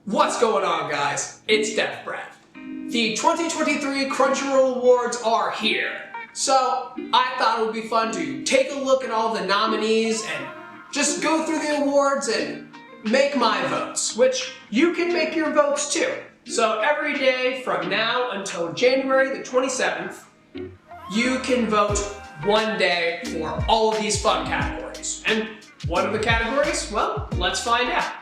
What's going on, guys? It's Death Breath. The 2023 Crunchyroll Awards are here. So, I thought it would be fun to take a look at all the nominees and just go through the awards and make my votes, which you can make your votes too. So every day from now until January the 27th, you can vote one day for all of these fun categories. And what are the categories? Well, let's find out.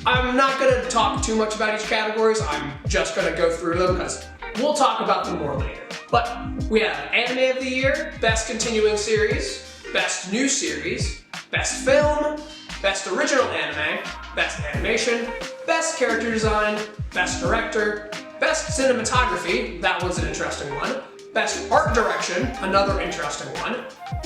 I'm not going to talk too much about each categories, I'm just going to go through them because we'll talk about them more later. But we have Anime of the Year, Best Continuing Series, Best New Series, Best Film, Best Original Anime, Best Animation, Best Character Design, Best Director, Best Cinematography, that was an interesting one, Best Art Direction, another interesting one,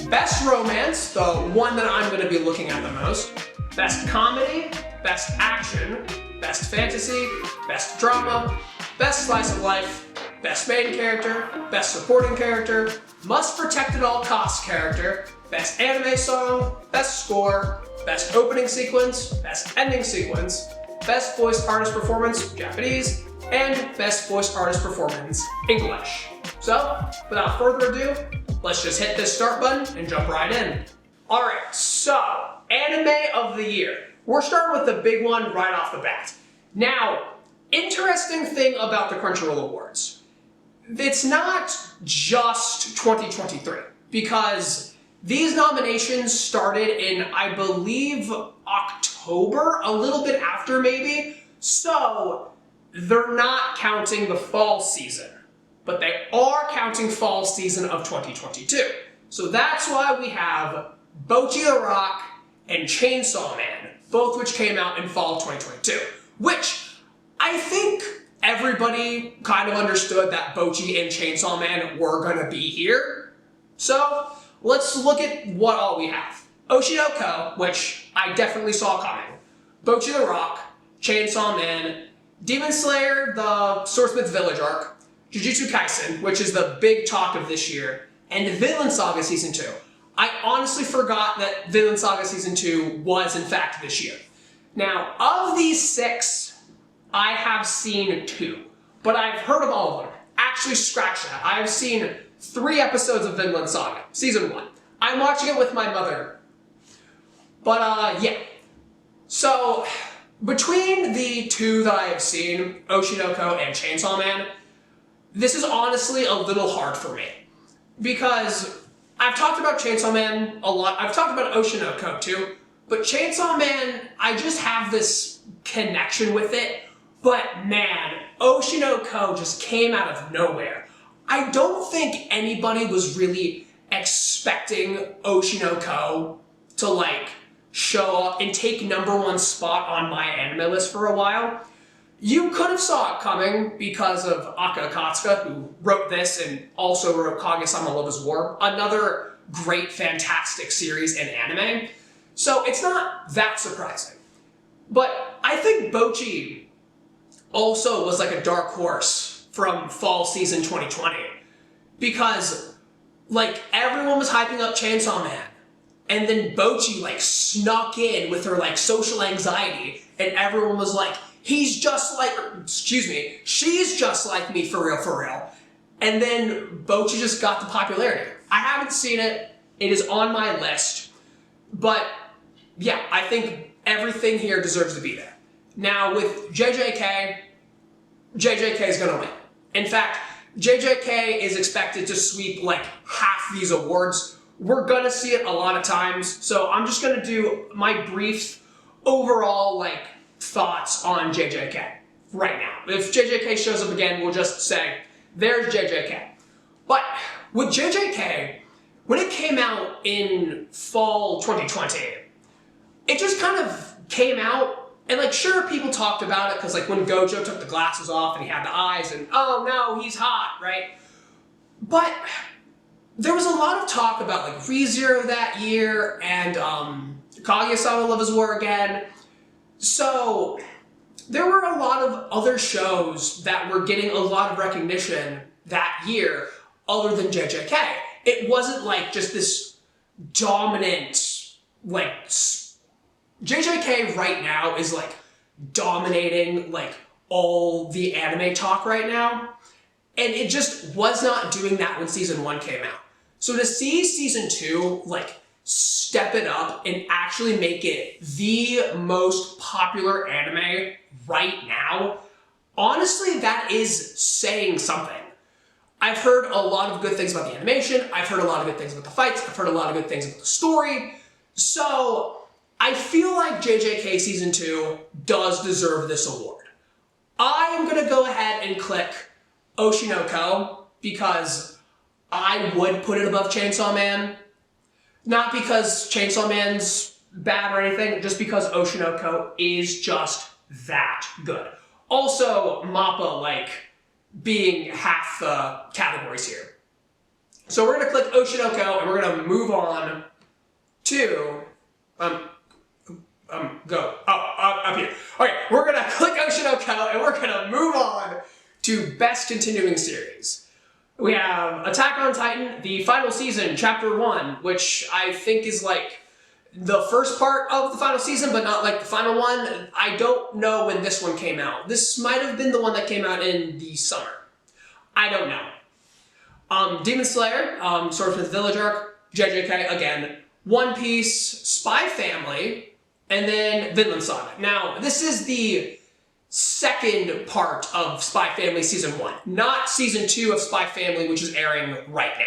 Best Romance, the one that I'm going to be looking at the most, Best Comedy, Best Action, Best Fantasy, Best Drama, Best Slice of Life, Best Main Character, Best Supporting Character, Must Protect at All Costs Character, Best Anime Song, Best Score, Best Opening Sequence, Best Ending Sequence, Best Voice Artist Performance, Japanese, and Best Voice Artist Performance, English. So, without further ado, let's just hit this start button and jump right in. Alright, so, Anime of the Year. We're starting with the big one right off the bat. Now, interesting thing about the Crunchyroll Awards. It's not just 2023, because these nominations started in, I believe, October, a little bit after maybe, so they're not counting the fall season, but they are counting fall season of 2022. So that's why we have Bocchi the Rock and Chainsaw Man, both which came out in fall 2022, which I think everybody kind of understood that Bocchi and Chainsaw Man were gonna be here. So let's look at what all we have. Oshinoko, which I definitely saw coming, Bocchi the Rock, Chainsaw Man, Demon Slayer, the Swordsmith Village arc, Jujutsu Kaisen, which is the big talk of this year, and Vinland Saga Season 2. I honestly forgot that Vinland Saga Season 2 was in fact this year. Now, of these 6, I have seen 2, but I've heard of all of them. Actually, scratch that. I've seen 3 episodes of Vinland Saga, Season 1. I'm watching it with my mother. But, yeah. So, between the 2 that I have seen, Oshinoko and Chainsaw Man, this is honestly a little hard for me. Because I've talked about Chainsaw Man a lot. I've talked about Oshinoko too. But Chainsaw Man, I just have this connection with it. But man, Oshinoko just came out of nowhere. I don't think anybody was really expecting Oshinoko to like show up and take #1 spot on my anime list for a while. You could have saw it coming because of Aka Akatsuka, who wrote this and also wrote Kaguya-sama Love is War, another great, fantastic series in anime. So it's not that surprising. But I think Bocchi also was like a dark horse from fall season 2020. Because, like, everyone was hyping up Chainsaw Man. And then Bocchi, like, snuck in with her, like, social anxiety. And everyone was like, he's just like, she's just like me for real. And then Bocchi just got the popularity. I haven't seen it. It is on my list. But yeah, I think everything here deserves to be there. Now with JJK is gonna win. In fact, JJK is expected to sweep like half these awards. We're gonna see it a lot of times. So I'm just gonna do my brief overall like thoughts on JJK right now. If JJK shows up again, we'll just say, there's JJK. But with JJK, when it came out in fall 2020, it just kind of came out, and like sure people talked about it because like when Gojo took the glasses off and he had the eyes and oh no, he's hot, right? But there was a lot of talk about like ReZero that year and Kaguya-sama Love is War again. So there were a lot of other shows that were getting a lot of recognition that year other than JJK. It wasn't like just this dominant, like, JJK right now is like dominating like all the anime talk right now. And it just was not doing that when season 1 came out. So to see season 2 like step it up and actually make it the most popular anime right now, honestly, that is saying something. I've heard a lot of good things about the animation, I've heard a lot of good things about the fights, I've heard a lot of good things about the story, so I feel like JJK Season 2 does deserve this award. I am going to go ahead and click Oshinoko because I would put it above Chainsaw Man. Not because Chainsaw Man's bad or anything, just because Oshinoko is just that good. Also, MAPPA, like, being half the categories here. So we're going to click Oshinoko, and we're going to move on to... up here. Okay, we're going to click Oshinoko, and we're going to move on to Best Continuing Series. We have Attack on Titan, the final season, Chapter 1, which I think is like the first part of the final season, but not like the final one. I don't know when this one came out. This might have been the one that came out in the summer. I don't know. Demon Slayer, Swordsmith Village arc, JJK again, One Piece, Spy Family, and then Vinland Saga. Now, this is the second part of Spy Family Season 1, not Season 2 of Spy Family, which is airing right now.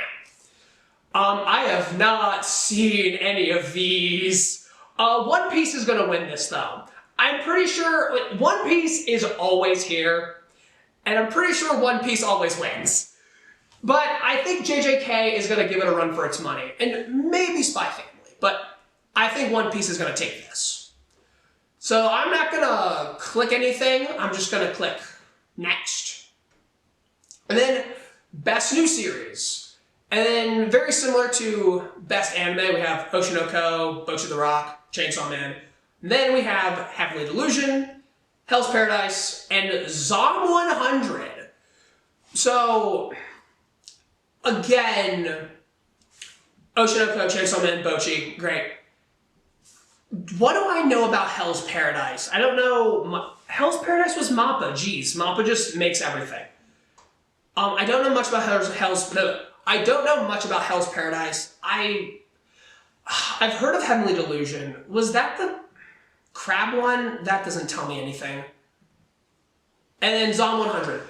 I have not seen any of these. One Piece is going to win this, though. I'm pretty sure One Piece is always here, and I'm pretty sure One Piece always wins. But I think JJK is going to give it a run for its money, and maybe Spy Family, but I think One Piece is going to take this. So I'm not going to click anything, I'm just going to click Next. And then Best New Series. And then very similar to Best Anime, we have Oshinoko, Bocchi the Rock, Chainsaw Man. And then we have Heavenly Delusion, Hell's Paradise, and Zom 100. So, again, Oshinoko, Chainsaw Man, Bocchi, great. What do I know about Hell's Paradise? I don't know. Hell's Paradise was MAPPA. Jeez, MAPPA just makes everything. I don't know much about I don't know much about Hell's Paradise. I've heard of Heavenly Delusion. Was that the crab one? That doesn't tell me anything. And then Zom 100.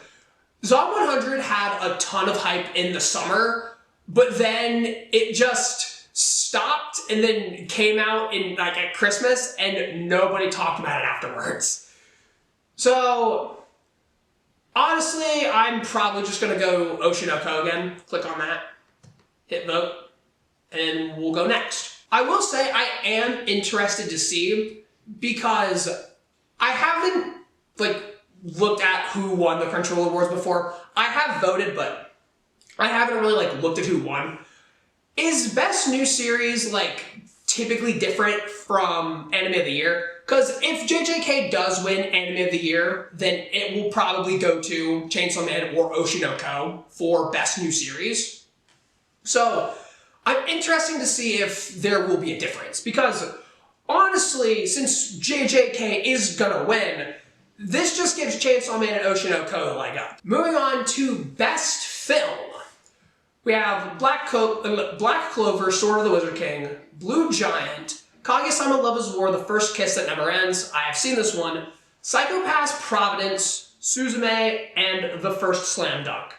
Zom 100 had a ton of hype in the summer, but then it just stopped and then came out in like at Christmas and nobody talked about it afterwards. So honestly, I'm probably just gonna go Oshinoko again. Click on that, hit vote, and we'll go next. I will say I am interested to see because I haven't like looked at who won the Crunchyroll Awards before. I have voted, but I haven't really like looked at who won. Is Best New Series, like, typically different from Anime of the Year? Because if JJK does win Anime of the Year, then it will probably go to Chainsaw Man or Oshinoko for Best New Series. So, I'm interested to see if there will be a difference. Because, honestly, since JJK is gonna win, this just gives Chainsaw Man and Oshinoko a leg up. Moving on to Best Film. We have Black Clover, Sword of the Wizard King, Blue Giant, Kaguya-sama Love is War, The First Kiss That Never Ends, I have seen this one, Psycho-Pass, Providence, Suzume, and The First Slam Dunk.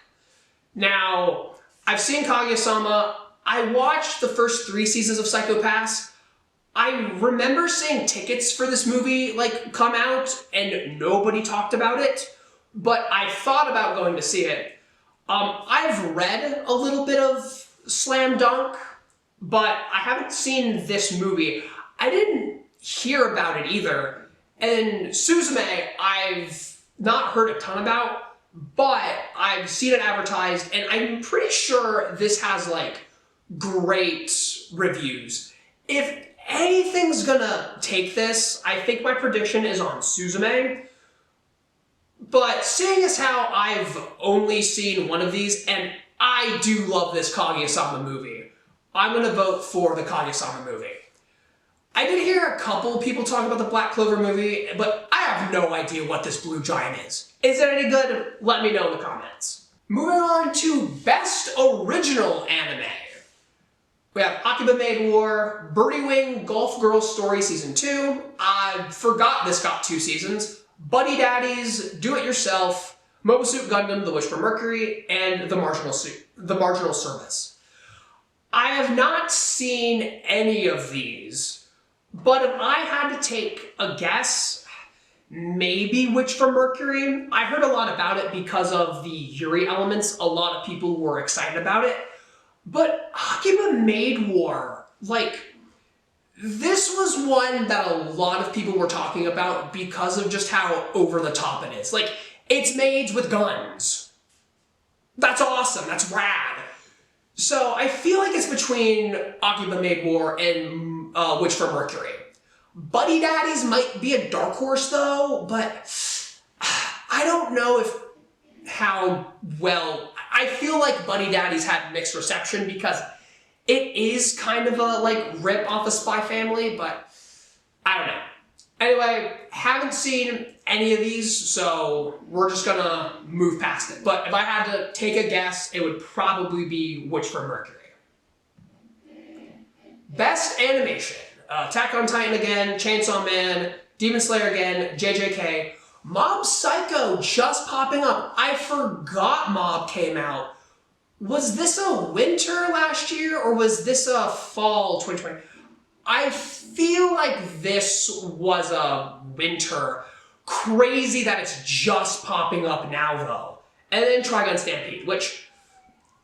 Now, I've seen Kaguya-sama. I watched the first 3 seasons of Psycho-Pass. I remember seeing tickets for this movie like come out and nobody talked about it, but I thought about going to see it. I've read a little bit of Slam Dunk, but I haven't seen this movie. I didn't hear about it either. And Suzume, I've not heard a ton about, but I've seen it advertised, and I'm pretty sure this has, like, great reviews. If anything's gonna take this, I think my prediction is on Suzume. But seeing as how I've only seen one of these, and I do love this Kaguya-sama movie, I'm going to vote for the Kaguya-sama movie. I did hear a couple people talk about the Black Clover movie, but I have no idea what this blue giant is. Is it any good? Let me know in the comments. Moving on to Best Original Anime. We have Akiba Maid War, Birdie Wing Golf Girl Story Season 2. I forgot this got 2 seasons. Buddy Daddies, Do It Yourself, Mobile Suit Gundam, The Wish for Mercury, and The Marginal Service. I have not seen any of these. But if I had to take a guess, maybe Witch from Mercury. I heard a lot about it because of the Yuri elements. A lot of people were excited about it. But Akiba Maid War, like, this was one that a lot of people were talking about because of just how over the top it is. Like, it's maids with guns. That's awesome. That's rad. So I feel like it's between Akiba Maid War and Witch from Mercury. Buddy Daddies might be a dark horse though, but I don't know how well. I feel like Buddy Daddies had mixed reception because it is kind of a rip off a Spy Family, but I don't know. Anyway, haven't seen any of these, so we're just gonna move past it. But if I had to take a guess, it would probably be Witch from Mercury. Best Animation. Attack on Titan again, Chainsaw Man, Demon Slayer again, JJK. Mob Psycho just popping up. I forgot Mob came out. Was this a winter last year or was this a fall 2020? I feel like this was a winter. Crazy that it's just popping up now though. And then Trigun Stampede, which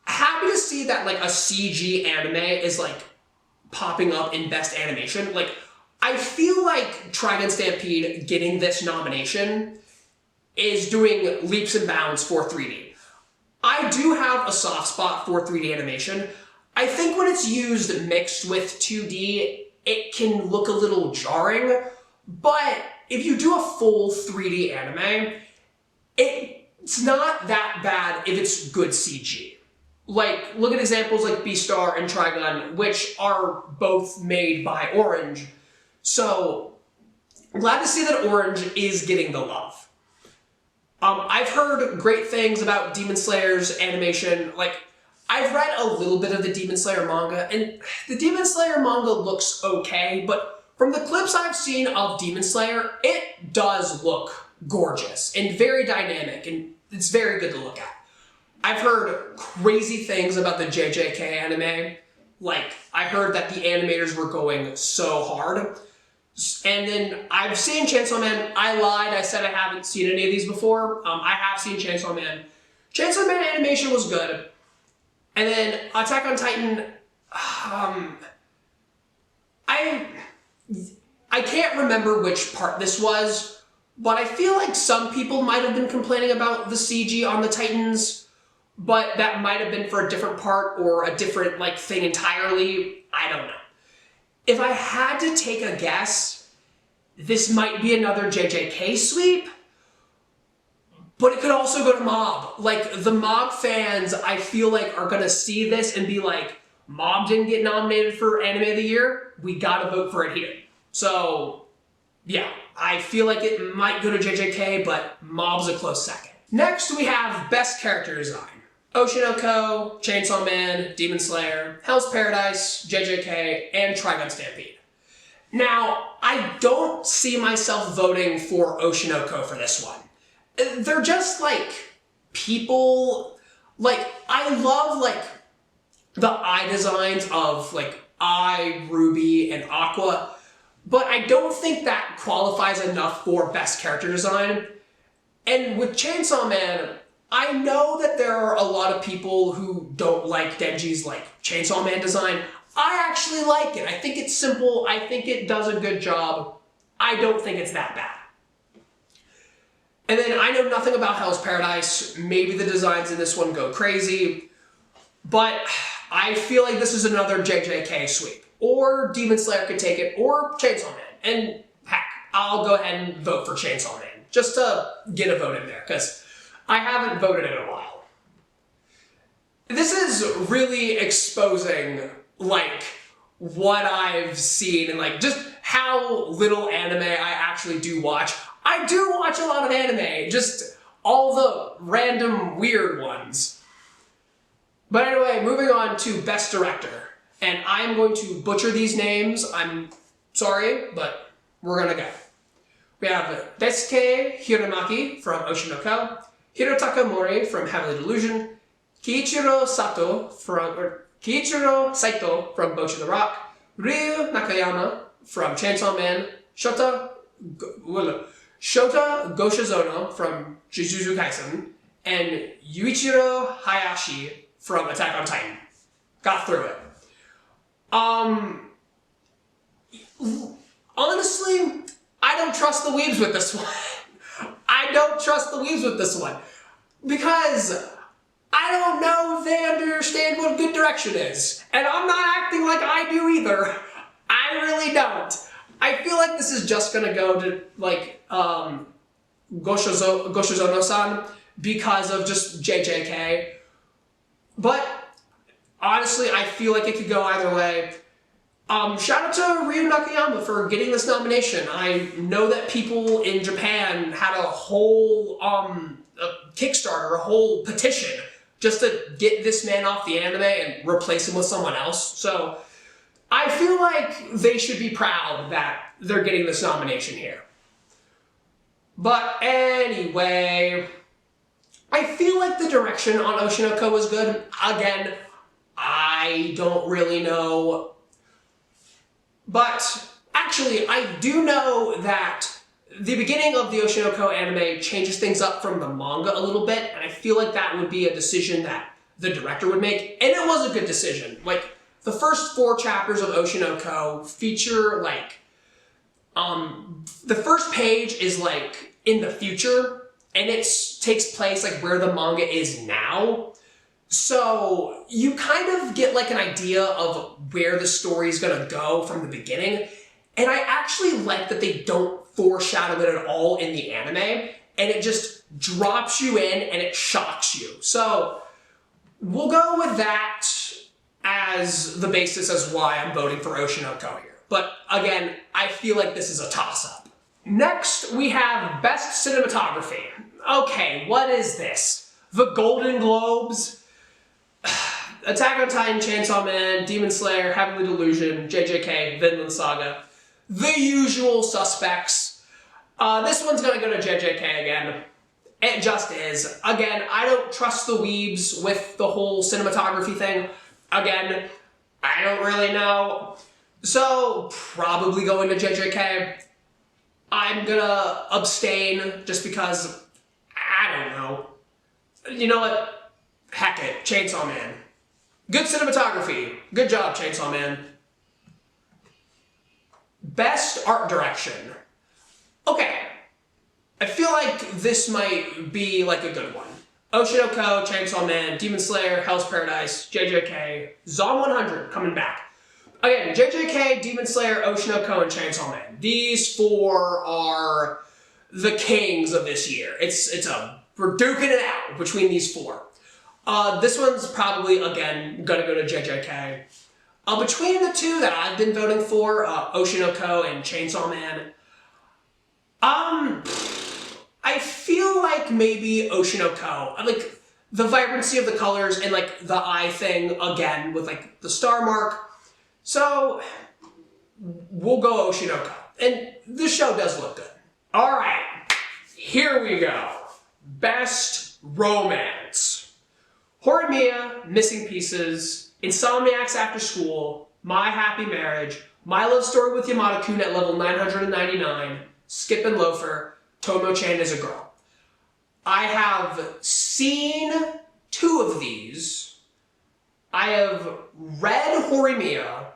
happy to see that a CG anime is popping up in Best Animation. I feel like Trigun Stampede getting this nomination is doing leaps and bounds for 3D. I do have a soft spot for 3D animation. I think when it's used mixed with 2D, it can look a little jarring, but if you do a full 3D anime, it's not that bad if it's good CG. Look at examples like Beastar and Trigun, which are both made by Orange. So, glad to see that Orange is getting the love. I've heard great things about Demon Slayer's animation. I've read a little bit of the Demon Slayer manga, and the Demon Slayer manga looks okay, but from the clips I've seen of Demon Slayer, it does look gorgeous and very dynamic, and it's very good to look at. I've heard crazy things about the JJK anime. I heard that the animators were going so hard. And then I've seen Chainsaw Man. I lied. I said I haven't seen any of these before. I have seen Chainsaw Man. Chainsaw Man animation was good. And then Attack on Titan, I can't remember which part this was, but I feel like some people might have been complaining about the CG on the Titans, but that might have been for a different part or a different thing entirely. I don't know. If I had to take a guess, this might be another JJK sweep, but it could also go to Mob. The Mob fans, I feel are gonna see this and be like, Mob didn't get nominated for Anime of the Year, we gotta vote for it here. So, yeah, I feel like it might go to JJK, but Mob's a close second. Next, we have Best Character Design. Oshinoko, Chainsaw Man, Demon Slayer, Hell's Paradise, JJK, and Trigun Stampede. Now, I don't see myself voting for Oshinoko for this one. They're just people, I love the eye designs of Eye, Ruby, and Aqua, but I don't think that qualifies enough for Best Character Design. And with Chainsaw Man, I know that there are a lot of people who don't like Denji's Chainsaw Man design. I actually like it. I think it's simple. I think it does a good job. I don't think it's that bad. And then I know nothing about Hell's Paradise. Maybe the designs in this one go crazy, but I feel like this is another JJK sweep. Or Demon Slayer could take it, or Chainsaw Man. And heck, I'll go ahead and vote for Chainsaw Man, just to get a vote in there, because I haven't voted in a while. This is really exposing, what I've seen and like just how little anime I actually do watch. I do watch a lot of anime, just all the random weird ones. But anyway, moving on to Best Director. And I'm going to butcher these names. I'm sorry, but we're gonna go. We have Daisuke Hiramaki from Oshi no Ko, Hirotaka Mori from Heavenly Delusion, Kiichiro Saito from Bocchi the Rock, Ryu Nakayama from Chainsaw Man, Shota Goshizono from Jujutsu Kaisen, and Yuichiro Hayashi from Attack on Titan. Got through it. Honestly, I don't trust the weebs with this one. I don't trust the weebs with this one. Because I don't know if they understand what good direction is. And I'm not acting like I do either. I really don't. I feel like this is just gonna go to, like, Goshizono-san because of just JJK. But, honestly, I feel like it could go either way. Shout out to Ryu Nakayama for getting this nomination. I know that people in Japan had a whole a Kickstarter, a whole petition, just to get this man off the anime and replace him with someone else. So I feel like they should be proud that they're getting this nomination here. But anyway, I feel like the direction on Oshi no Ko was good. Again, I don't really know. But actually, I do know that the beginning of the Oshi no Ko anime changes things up from the manga a little bit, and I feel like that would be a decision that the director would make, and it was a good decision. Like, the first 4 chapters of Oshi no Ko feature, like, the first page is, like, in the future, and it takes place, like, where the manga is now. So you kind of get like an idea of where the story is going to go from the beginning. And I actually like that they don't foreshadow it at all in the anime. And it just drops you in and it shocks you. So we'll go with that as the basis as why I'm voting for Oshi no Ko here. But again, I feel like this is a toss-up. Next, we have Best Cinematography. Okay, what is this? The Golden Globes? Attack on Titan, Chainsaw Man, Demon Slayer, Heavenly Delusion, JJK, Vinland Saga. The usual suspects. This one's gonna go to JJK again. It just is. Again, I don't trust the weebs with the whole cinematography thing. Again, I don't really know. So, probably going to JJK. I'm gonna abstain just because, I don't know. You know what? Heck it, Chainsaw Man. Good cinematography. Good job, Chainsaw Man. Best art direction. Okay. I feel like this might be like a good one. Oshi no Ko, Chainsaw Man, Demon Slayer, Hell's Paradise, JJK, Zom 100 coming back. Again, JJK, Demon Slayer, Oshi no Ko, and Chainsaw Man. These 4 are the kings of this year. We're duking it out between these 4. This one's probably, again, gonna go to JJK. Between the 2 that I've been voting for, Oshi no Ko and Chainsaw Man, I feel like maybe Oshi no Ko. Like, the vibrancy of the colors and, like, the eye thing, again, with, like, the star mark. So, we'll go Oshi no Ko. And this show does look good. Alright, here we go. Best Romance. Horimiya, Missing Pieces, Insomniacs After School, My Happy Marriage, My Love Story with Yamada-kun at level 999, Skip and Loafer, Tomo-chan is a Girl. I have seen 2 of these. I have read Horimiya,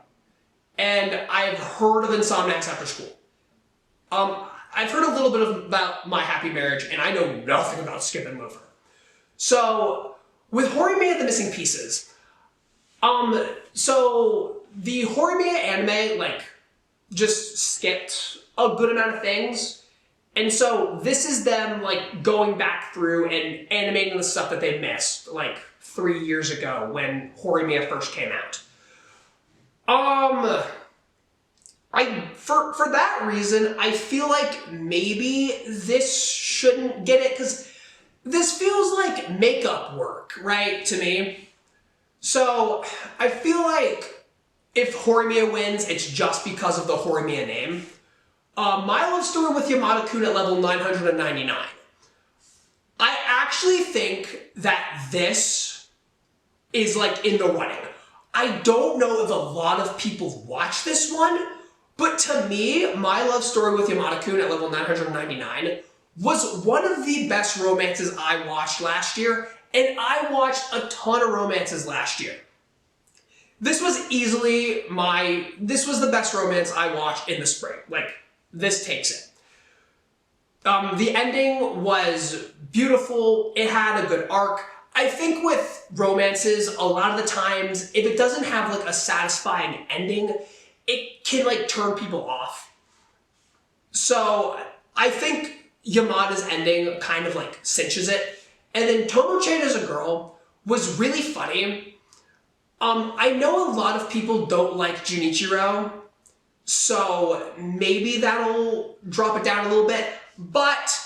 and I've heard of Insomniacs After School. I've heard a little bit about My Happy Marriage, and I know nothing about Skip and Loafer. So, with Horimiya the Missing Pieces, so the Horimiya anime, like, just skipped a good amount of things, and so this is them, like, going back through and animating the stuff that they missed, like, 3 years ago when Horimiya first came out. For that reason, I feel like maybe this shouldn't get it, because this feels like makeup work, right, to me. So I feel like if Horimiya wins, it's just because of the Horimiya name. My Love Story with Yamada-kun at level 999. I actually think that this is like in the running. I don't know if a lot of people watch this one, but to me, My Love Story with Yamada-kun at level 999 was one of the best romances I watched last year, and I watched a ton of romances last year. This was the best romance I watched in the spring. Like, this takes it. The ending was beautiful. It had a good arc. I think with romances, a lot of the times, if it doesn't have like a satisfying ending, it can like turn people off. So I think Yamada's ending kind of like cinches it. And then Tomo-chan as a girl was really funny. I know a lot of people don't like Junichiro, so maybe that'll drop it down a little bit. But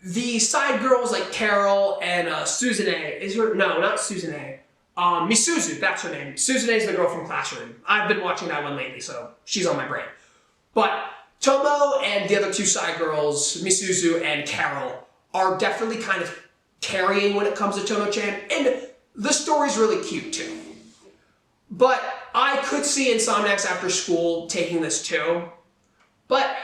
the side girls like Carol and Suzune, not Suzune, Misuzu, that's her name. Suzune is the girl from Classroom. I've been watching that one lately, so she's on my brain. But Tomo and the other two side girls, Misuzu and Carol, are definitely kind of carrying when it comes to Tomo-chan, and the story's really cute too. But I could see Insomniacs After School taking this too, but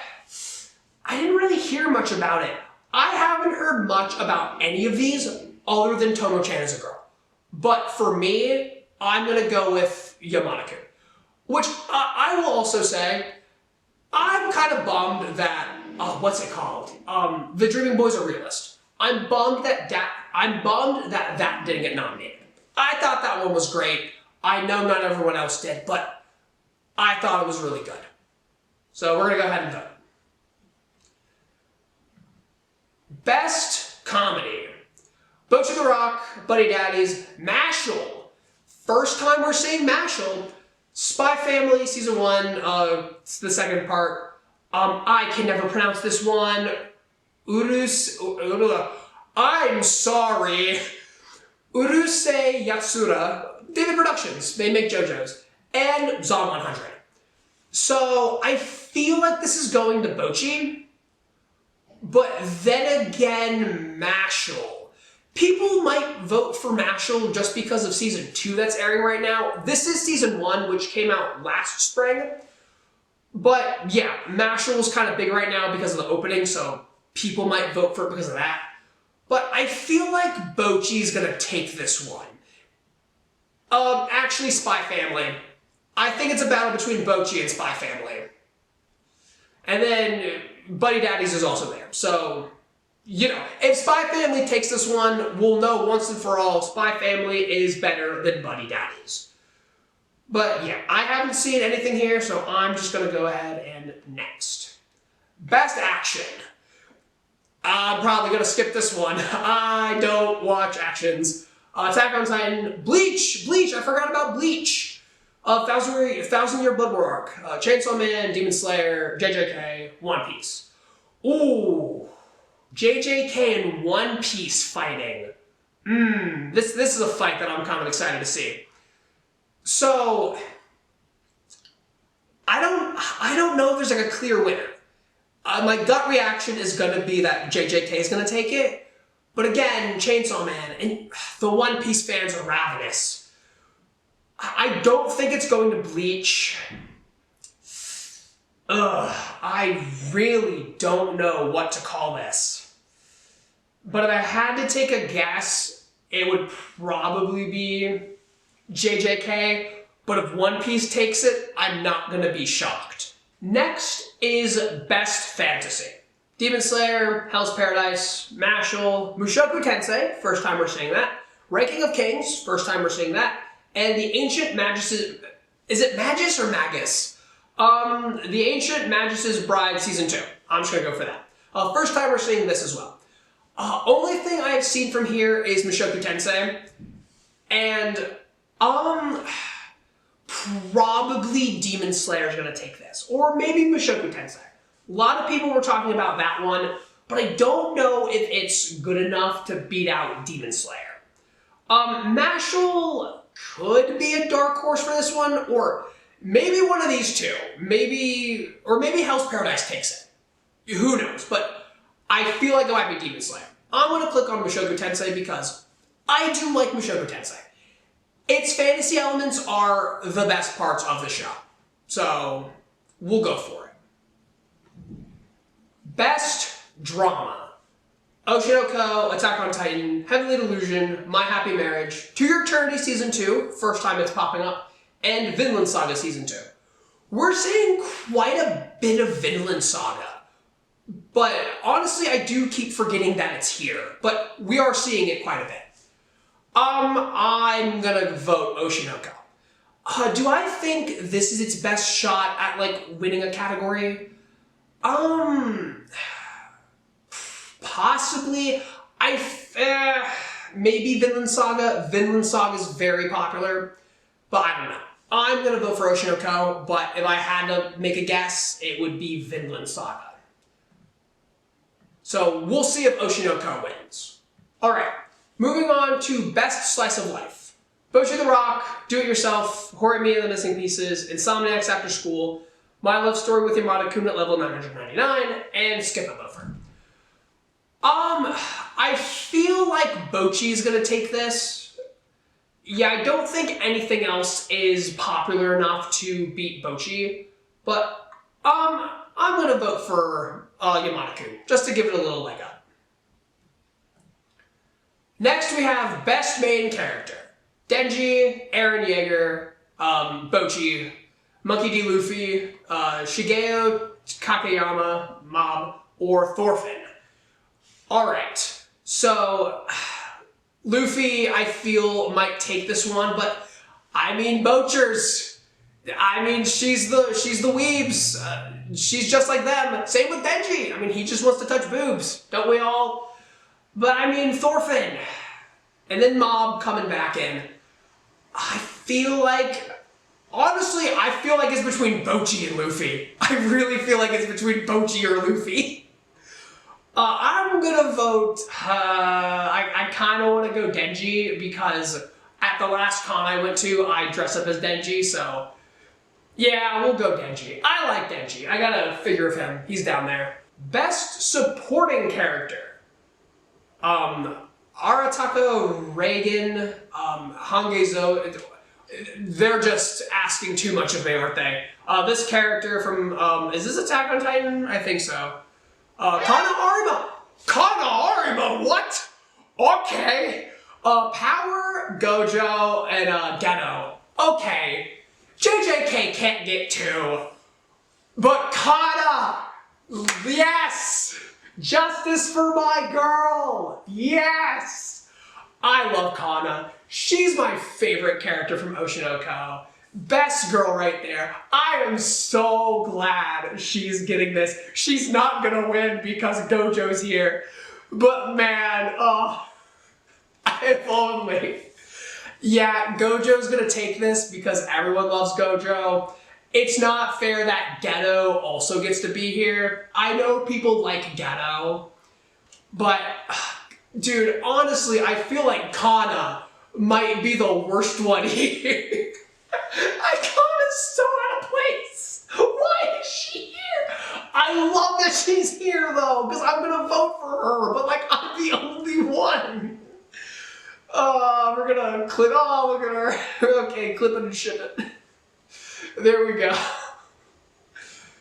I didn't really hear much about it. I haven't heard much about any of these other than Tomo-chan as a girl. But for me, I'm going to go with Yamada-kun. Which I will also say, I'm kind of bummed that, The Dreaming Boys Are Realist. I'm bummed that that didn't get nominated. I thought that one was great. I know not everyone else did, but I thought it was really good. So we're going to go ahead and vote. Best Comedy. Bocchi the Rock, Buddy Daddies, Mashal. First time we're seeing Mashal. Spy Family, Season 1, it's the second part. I can never pronounce this one. I'm sorry. Urusei Yatsura. David Productions. They make JoJo's. And Zom 100. So I feel like this is going to Bocchi. But then again, Mashal. People might vote for Mashal just because of Season 2 that's airing right now. This is Season 1, which came out last spring. But yeah, Mashal is kind of big right now because of the opening, so people might vote for it because of that. But I feel like Bocchi's going to take this one. Actually, Spy Family. I think it's a battle between Bocchi and Spy Family. And then Buddy Daddies is also there. So, you know, if Spy Family takes this one, we'll know once and for all Spy Family is better than Buddy Daddies. But yeah, I haven't seen anything here, so I'm just going to go ahead and next. Best Action. I'm probably going to skip this one. I don't watch actions. Attack on Titan. Bleach! I forgot about Bleach. Thousand Year Blood War Arc. Chainsaw Man, Demon Slayer, JJK, One Piece. Ooh. JJK and One Piece fighting. This is a fight that I'm kind of excited to see. So, I don't know if there's like a clear winner. My gut reaction is going to be that JJK is going to take it. But again, Chainsaw Man, and the One Piece fans are ravenous. I don't think it's going to Bleach. I really don't know what to call this. But if I had to take a guess, it would probably be JJK. But if One Piece takes it, I'm not going to be shocked. Next is Best Fantasy. Demon Slayer, Hell's Paradise, Mashal, Mushoku Tensei, first time we're seeing that. Ranking of Kings, first time we're seeing that. And the Ancient Magus' is it Magus or Magus? The Ancient Magus' Bride Season 2. I'm just going to go for that. First time we're seeing this as well. Only thing I have seen from here is Mushoku Tensei. And, probably Demon Slayer is going to take this. Or maybe Mushoku Tensei. A lot of people were talking about that one, but I don't know if it's good enough to beat out Demon Slayer. Mashle could be a dark horse for this one, or maybe one of these two. Maybe Hell's Paradise takes it. Who knows? But I feel like it might be Demon Slayer. I'm going to click on Mushoku Tensei because I do like Mushoku Tensei. Its fantasy elements are the best parts of the show. So, we'll go for it. Best Drama. Oshinoko, Attack on Titan, Heavenly Delusion, My Happy Marriage, To Your Eternity Season 2, first time it's popping up, and Vinland Saga Season 2. We're seeing quite a bit of Vinland Saga. But honestly, I do keep forgetting that it's here. But we are seeing it quite a bit. I'm gonna vote Oshinoko. Do I think this is its best shot at, like, winning a category? Possibly. Maybe Vinland Saga. Vinland Saga is very popular, but I don't know. I'm gonna vote for Oshinoko, but if I had to make a guess, it would be Vinland Saga. So we'll see if Oshinoko wins. Alright. Moving on to Best Slice of Life. Bocchi the Rock, Do It Yourself, Horimiya and the Missing Pieces, Insomniacs After School, My Love Story with Yamada-kun at level 999, and Skip a Loafer. I feel like Bocchi is gonna take this. Yeah, I don't think anything else is popular enough to beat Bocchi, but I'm gonna vote for Yamada-kun, just to give it a little leg up. Next we have Best Main Character. Denji, Eren Yeager, Bocchi, Monkey D. Luffy, Shigeo Kakeyama, Mob, or Thorfinn. Alright, so Luffy I feel might take this one, but I mean Bochers. I mean she's the weebs. She's just like them. Same with Denji. I mean he just wants to touch boobs, don't we all? But I mean, Thorfinn, and then Mob coming back in. I feel like, honestly, I feel like it's between Bocchi and Luffy. I really feel like it's between Bocchi or Luffy. I'm gonna vote, I kind of want to go Denji because at the last con I went to, I dressed up as Denji, so yeah, we'll go Denji. I like Denji. I got a figure of him. He's down there. Best Supporting Character. Arataka, Reagan, Hangezo, they're just asking too much of me, aren't they? This character from, is this Attack on Titan? I think so. Kana Arima! Kana Arima, what? Okay. Power, Gojo, and, Geto. Okay. JJK can't get two. But Kana! Yes! Justice for my girl! Yes! I love Kana. She's my favorite character from Oshinoko. Best girl right there. I am so glad she's getting this. She's not gonna win because Gojo's here. But man, if only. Yeah, Gojo's gonna take this because everyone loves Gojo. It's not fair that Geto also gets to be here. I know people like Geto, but dude, honestly, I feel like Kana might be the worst one here. Kana's so out of place. Why is she here? I love that she's here though, because I'm gonna vote for her, but like I'm the only one. We're gonna clip. Oh, look at her. Okay, clip it and ship it. There we go.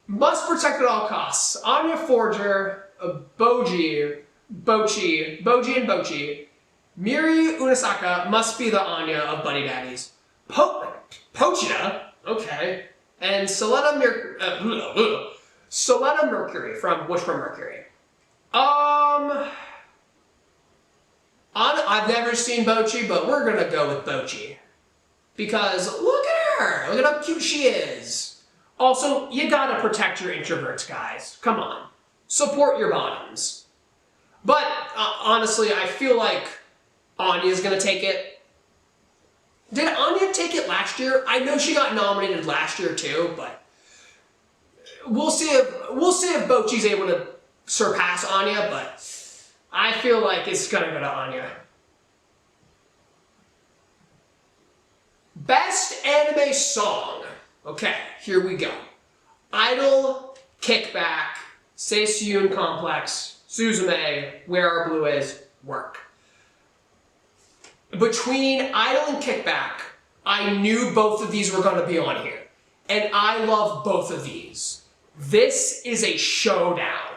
Must protect at all costs. Anya Forger, Bocchi, and Bocchi. Miri Unasaka must be the Anya of Bunny Daddies. Pochita, okay. And Soleta Mercury from Whisper Mercury. I've never seen Bocchi, but we're gonna go with Bocchi. Because look at her! Look at how cute she is! Also, you gotta protect your introverts, guys. Come on. Support your bottoms. But, honestly, I feel like Anya's gonna take it. Did Anya take it last year? I know she got nominated last year too, but we'll see if Bocchi's able to surpass Anya, but I feel like it's gonna go to Anya. Best anime song. Okay, here we go. Idol, Kickback, Seiyun Complex, Suzume, Where Our Blue Is, Work. Between Idol and Kickback, I knew both of these were going to be on here. And I love both of these. This is a showdown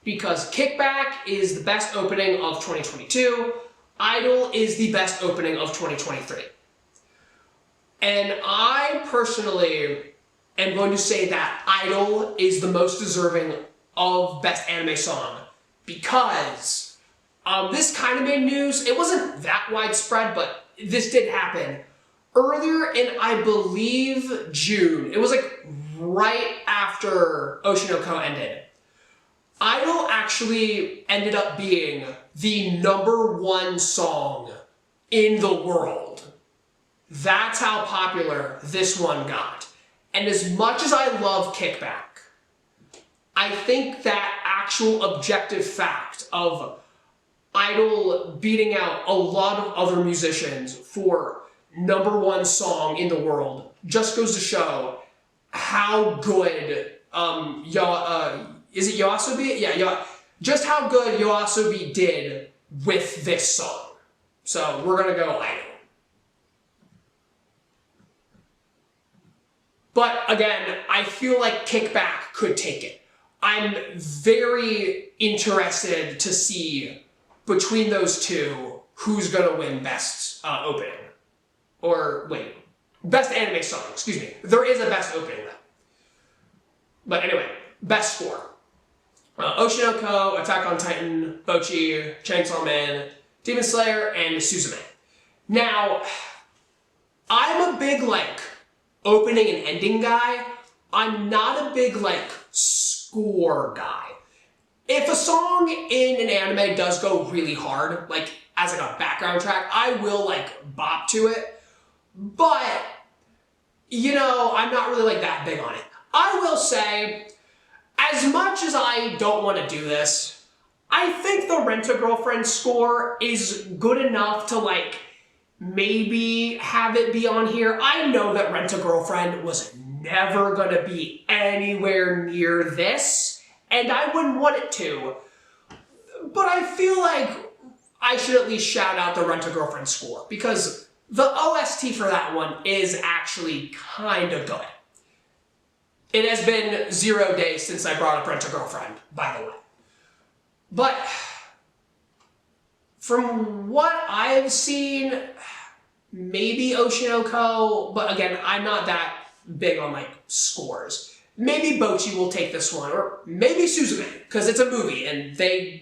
because Kickback is the best opening of 2022. Idol is the best opening of 2023. And I personally am going to say that Idol is the most deserving of Best Anime Song because this kind of made news. It wasn't that widespread, but this did happen. Earlier in, I believe, June, it was like right after Oshinoko ended, Idol actually ended up being the #1 song in the world. That's how popular this one got. And as much as I love Kickback, I think that actual objective fact of Idol beating out a lot of other musicians for #1 song in the world just goes to show how good is it Yoasobi? Yeah, just how good Yoasobi did with this song. So we're gonna go Idol. But again, I feel like Kickback could take it. I'm very interested to see between those two who's gonna win best opening. Or wait, best anime song, excuse me. There is a best opening though. But anyway, best score. Oshinoko, Attack on Titan, Bocchi, Chainsaw Man, Demon Slayer, and Suzume. Now, I'm a big opening and ending guy. I'm not a big score guy. If a song in an anime does go really hard, as a background track, I will bop to it. But, I'm not really that big on it. I will say, as much as I don't want to do this, I think the Rent-A-Girlfriend score is good enough to maybe have it be on here. I know that Rent-A-Girlfriend was never gonna be anywhere near this, and I wouldn't want it to. But I feel like I should at least shout out the Rent-A-Girlfriend score, because the OST for that one is actually kinda good. It has been 0 days since I brought up Rent-A-Girlfriend, by the way. But from what I've seen, maybe Oshinoko, but again, I'm not that big on scores. Maybe Bocchi will take this one, or maybe Suzume, because it's a movie, and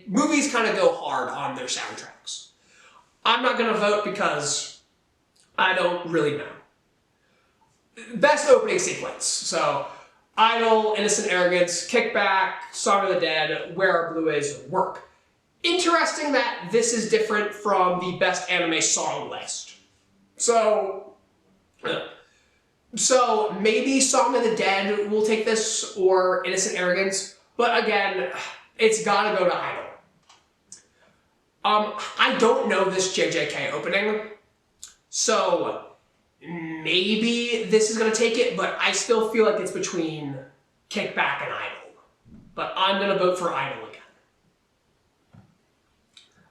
movies kind of go hard on their soundtracks. I'm not gonna vote because I don't really know. Best opening sequence. So, Idol, Innocent Arrogance, Kickback, Song of the Dead, Where Our Blue Is, Work. Interesting that this is different from the best anime song list. So maybe Song of the Dead will take this, or Innocent Arrogance, but again, it's gotta go to Idol. I don't know this JJK opening, so maybe this is gonna take it, but I still feel like it's between Kickback and Idol. But I'm gonna vote for Idol again.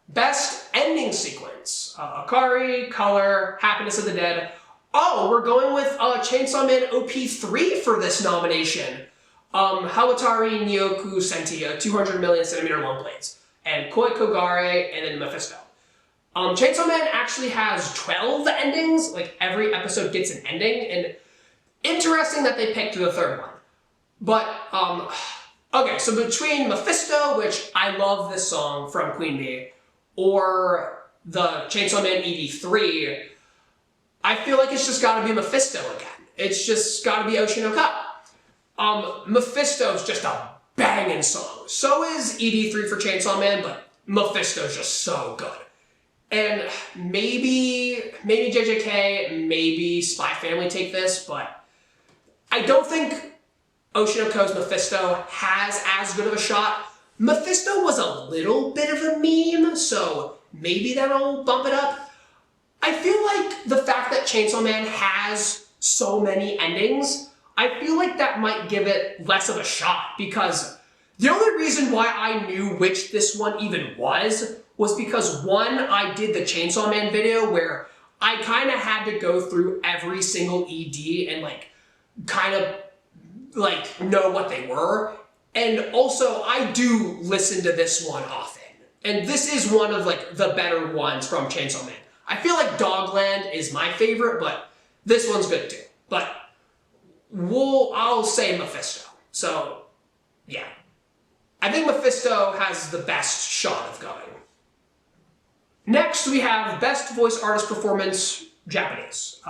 Best ending sequence. Akari, Color, Happiness of the Dead. Oh, we're going with Chainsaw Man OP3 for this nomination. Hawatari Nyoku Sentia, 200 million centimeter long blades. And Koi Kogare, and then Mephisto. Chainsaw Man actually has 12 endings. Every episode gets an ending, and interesting that they picked the third one. But, okay, so between Mephisto, which I love this song from Queen Bee, or the Chainsaw Man ED3, I feel like it's just gotta be Mephisto again. It's just gotta be Oshinoko. Mephisto's just a banging song. So is ED3 for Chainsaw Man, but Mephisto's just so good. And maybe JJK, maybe Spy Family take this, but I don't think Oshinoko's Mephisto has as good of a shot. Mephisto was a little bit of a meme, so maybe that'll bump it up. I feel like the fact that Chainsaw Man has so many endings, I feel like that might give it less of a shot, because the only reason why I knew which this one even was because one, I did the Chainsaw Man video where I kind of had to go through every single ED and like kind of like know what they were. And also I do listen to this one often. And this is one of like the better ones from Chainsaw Man. I feel like Dogland is my favorite, but this one's good too. But I'll say Mephisto. So yeah, I think Mephisto has the best shot of going. Next, we have Best Voice Artist Performance, Japanese.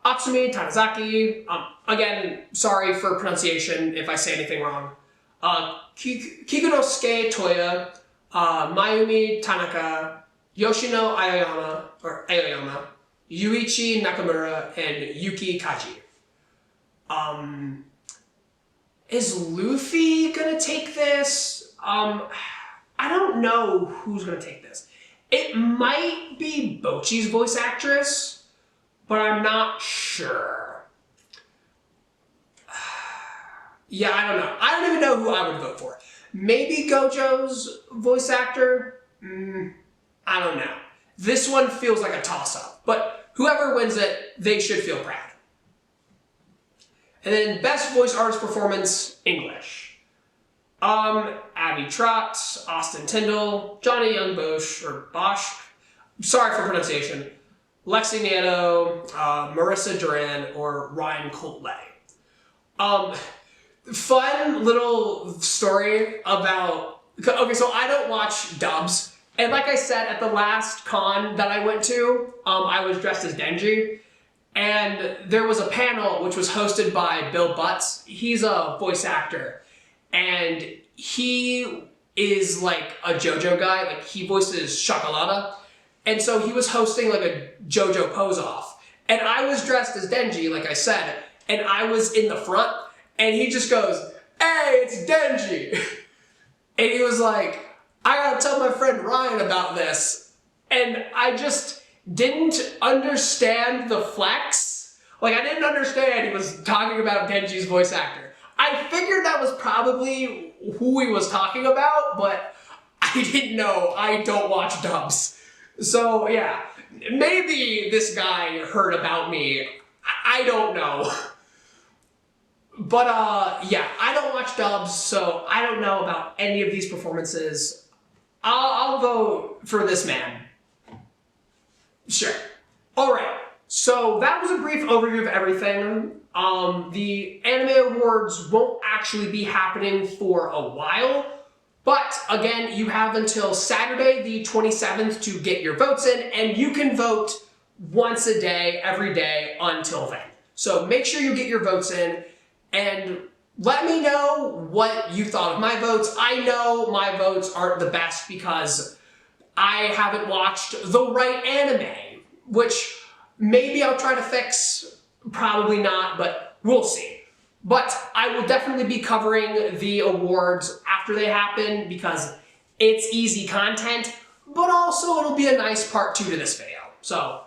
Atsumi Tanizaki. Again, sorry for pronunciation if I say anything wrong. Kikunosuke Toya, Mayumi Tanaka, Yoshino Aoyama, Yuichi Nakamura, and Yuki Kaji. Is Luffy gonna take this? I don't know who's gonna take this. It might be Bocchi's voice actress, but I'm not sure. Yeah, I don't know. I don't even know who I would vote for. Maybe Gojo's voice actor? I don't know. This one feels like a toss-up, but whoever wins it, they should feel proud. And then Best Voice Artist Performance, English. Abby Trott, Austin Tyndall, Johnny Young Bosch, sorry for pronunciation, Lexi Nieto, Marissa Duran, or Ryan Colt-Lay. Fun little story about, okay, so I don't watch dubs, and like I said, at the last con that I went to, I was dressed as Denji, and there was a panel which was hosted by Bill Butts. He's a voice actor, and he is like a JoJo guy, like he voices Chocolata, and so he was hosting like a JoJo pose-off, and I was dressed as Denji, like I said, and I was in the front, and he just goes, "Hey, it's Denji!" And he was like, "I gotta tell my friend Ryan about this," and I just didn't understand the flex. Like, I didn't understand he was talking about Denji's voice actor. I figured that was probably who he was talking about, but I didn't know. I don't watch dubs. So yeah, maybe this guy heard about me. I don't know. But yeah, I don't watch dubs, so I don't know about any of these performances. I'll vote for this man. Sure. Alright, so that was a brief overview of everything. The Anime Awards won't actually be happening for a while, but again, you have until Saturday the 27th to get your votes in, and you can vote once a day, every day, until then. So make sure you get your votes in, and let me know what you thought of my votes. I know my votes aren't the best because I haven't watched the right anime, which maybe I'll try to fix, probably not, but we'll see. But I will definitely be covering the awards after they happen because it's easy content, but also it'll be a nice part 2 to this video. So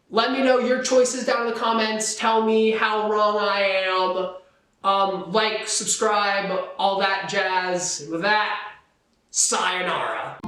let me know your choices down in the comments. Tell me how wrong I am. Like, subscribe, all that jazz. And with that, sayonara.